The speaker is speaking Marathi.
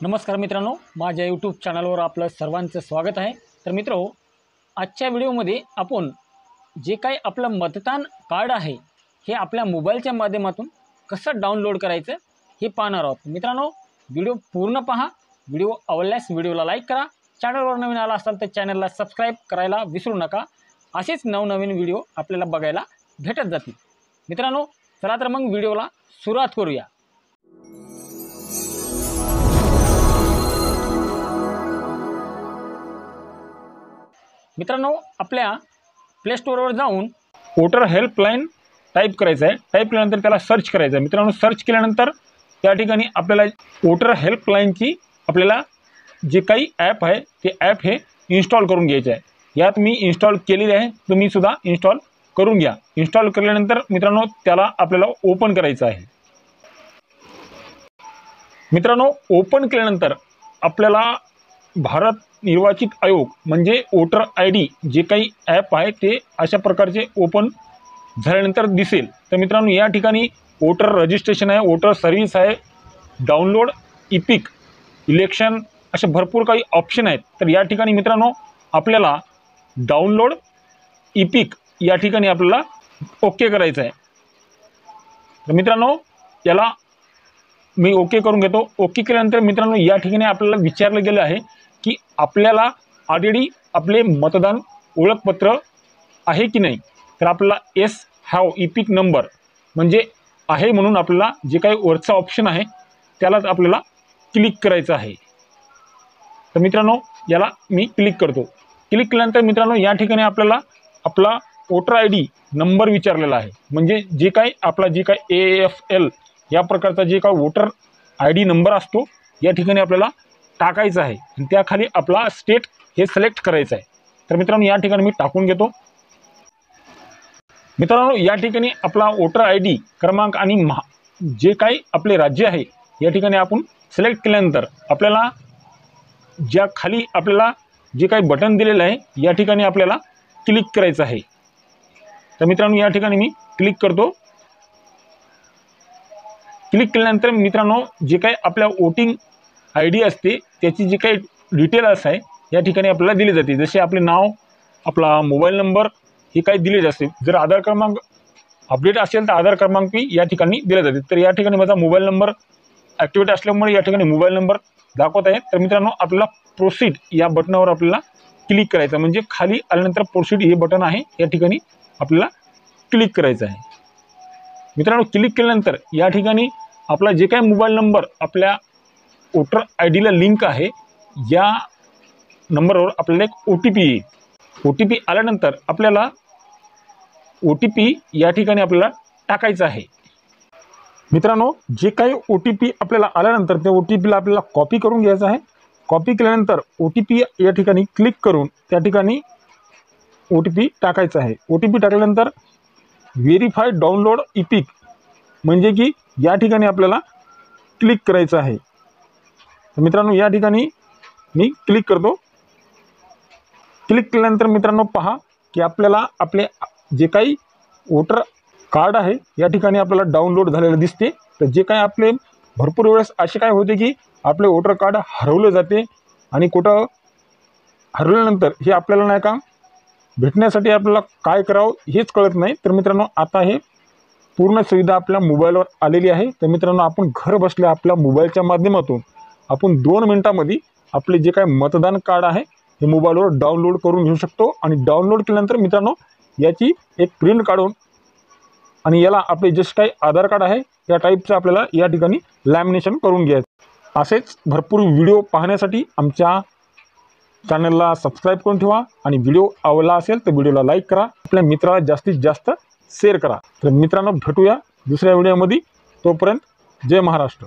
नमस्कार मित्रांनो, माझ्या यूट्यूब चॅनलवर आपलं सर्वांचं स्वागत आहे। तर मित्रो, आजच्या व्हिडिओमध्ये आपण जे काही आपलं मतदान कार्ड आहे हे आपल्या मोबाईलच्या माध्यमातून कसं डाउनलोड करायचं हे पाहणार आहोत। मित्रांनो, व्हिडिओ पूर्ण पहा। व्हिडिओ आवडल्यास व्हिडिओला लाईक करा। चॅनलवर नवीन आला असाल तर चॅनलला सबस्क्राईब करायला विसरू नका। असेच नवनवीन व्हिडिओ आपल्याला बघायला भेटत जातील। मित्रांनो, चला तर मग व्हिडिओला सुरुवात करूया। मित्रांनो, आपल्या प्ले स्टोरवर जाऊन वोटर हेल्पलाइन टाइप करायचं आहे। टाइप केल्यानंतर त्याला सर्च करायचं आहे। मित्रांनो, सर्च केल्यानंतर त्या ठिकाणी आपल्याला वोटर हेल्पलाइनची आपल्याला जे काही ॲप आहे ते ॲप हे इन्स्टॉल करून घ्यायचं आहे। यात मी इन्स्टॉल केलेले आहे, तुम्ही सुद्धा इन्स्टॉल करून घ्या। इन्स्टॉल केल्यानंतर मित्रांनो त्याला आपल्याला ओपन करायचं आहे। मित्रांनो, ओपन केल्यानंतर आपल्याला भारत निर्वाचित आयोग म्हणजे वोटर ID जे काही ॲप आहे ते अशा प्रकारचे ओपन झाल्यानंतर दिसेल। तर मित्रांनो, या ठिकाणी वोटर रजिस्ट्रेशन आहे, वोटर सर्व्हिस आहे, डाउनलोड इपिक, इलेक्शन असे भरपूर काही ऑप्शन आहेत। तर या ठिकाणी मित्रांनो आपल्याला डाउनलोड इपिक या ठिकाणी आपल्याला ओके करायचं आहे। तर मित्रांनो, याला मी ओके करून घेतो। ओके केल्यानंतर मित्रांनो या ठिकाणी आपल्याला विचारलं गेलं आहे की आपल्याला ऑलरेडी आपले मतदान ओळखपत्र आहे की नाही। तर आपल्याला येस हॅव इपिक नंबर म्हणजे आहे म्हणून आपल्याला जे काही वरचा ऑप्शन आहे त्यालाच आपल्याला क्लिक करायचं आहे। तर मित्रांनो, याला मी क्लिक करतो। क्लिक केल्यानंतर मित्रांनो या ठिकाणी आपल्याला आपला वोटर ID नंबर विचारलेला आहे, म्हणजे जे काही आपला जे काही AFL या प्रकारचा जे काही वोटर ID नंबर असतो या ठिकाणी आपल्याला टाकायचं आहे आणि त्याखाली आपला स्टेट हे सिलेक्ट करायचं आहे। तर मित्रांनो या ठिकाणी मी टाकून घेतो। मित्रांनो, या ठिकाणी आपला वोटर ID क्रमांक आणि जे काही आपले राज्य आहे या ठिकाणी आपण सिलेक्ट केल्यानंतर आपल्याला ज्या खाली आपल्याला जे काही बटन दिलेलं आहे या ठिकाणी आपल्याला क्लिक करायचं आहे। तर मित्रांनो या ठिकाणी मी क्लिक करतो। क्लिक केल्यानंतर मित्रांनो जे काही आपल्या वोटिंग ID असते त्याची जी काही डिटेल्स आहे या ठिकाणी आपल्याला दिली जाते, जसे आपले नाव, आपला मोबाईल नंबर हे काही दिले जाते। जर आधार क्रमांक अपडेट असेल तर आधार क्रमांक या ठिकाणी दिले जाते। तर या ठिकाणी माझा मोबाईल नंबर ॲक्टिवेट असल्यामुळे या ठिकाणी मोबाईल नंबर दाखवत आहे। तर मित्रांनो आपल्याला प्रोसीड या बटनावर आपल्याला क्लिक करायचं, म्हणजे खाली आल्यानंतर प्रोसीड हे बटन आहे या ठिकाणी आपल्याला क्लिक करायचं आहे। मित्रांनो, क्लिक केल्यानंतर या ठिकाणी आपला जे काही मोबाईल नंबर आपल्या वोटर ID लिंक आहे या नंबरवर आपल्याला एक OTP येईल। OTP आल्यानंतर आपल्याला OTP या ठिकाणी आपल्याला टाकायचं आहे। मित्रांनो, जे काही OTP आपल्याला आल्यानंतर त्या OTPला आपल्याला कॉपी करून घ्यायचं आहे। कॉपी केल्यानंतर OTP या ठिकाणी क्लिक करून त्या ठिकाणी OTP टाकायचा आहे। OTP टाकल्यानंतर व्हेरीफाय डाउनलोड इपिक म्हणजे की या ठिकाणी आपल्याला क्लिक करायचं आहे। तर मित्रांनो या ठिकाणी मी क्लिक करतो। क्लिक केल्यानंतर मित्रांनो पहा की आपल्याला आपले जे काही वोटर कार्ड आहे या ठिकाणी आपल्याला डाउनलोड झालेलं दिसते। तर जे काही आपले भरपूर वेळेस असे काय होते की आपले वोटर कार्ड हरवलं जाते आणि कुठं हरवल्यानंतर हे आपल्याला नाही का भेटण्यासाठी आपल्याला काय करावं हेच कळत नाही। तर मित्रांनो आता हे पूर्ण सुविधा आपल्या मोबाईलवर आलेली आहे। तर मित्रांनो आपण घर बसल्या आपल्या मोबाईलच्या माध्यमातून आपण 2 मिनिटांमध्ये आपले जे काही मतदान कार्ड आहे हे मोबाईलवर डाउनलोड करून घेऊ शकतो। आणि डाउनलोड केल्यानंतर मित्रांनो याची एक प्रिंट काढून आणि याला आपले जसे काही आधार कार्ड आहे या टाईपचं आपल्याला या ठिकाणी लॅमिनेशन करून घ्यायचं। असेच भरपूर व्हिडिओ पाहण्यासाठी आमच्या चॅनलला सबस्क्राईब करून ठेवा आणि व्हिडिओ आवडला असेल तर व्हिडिओला लाईक करा, आपल्या मित्राला जास्तीत जास्त शेअर करा। तर मित्रांनो भेटूया दुसऱ्या व्हिडिओमध्ये, तोपर्यंत जय महाराष्ट्र।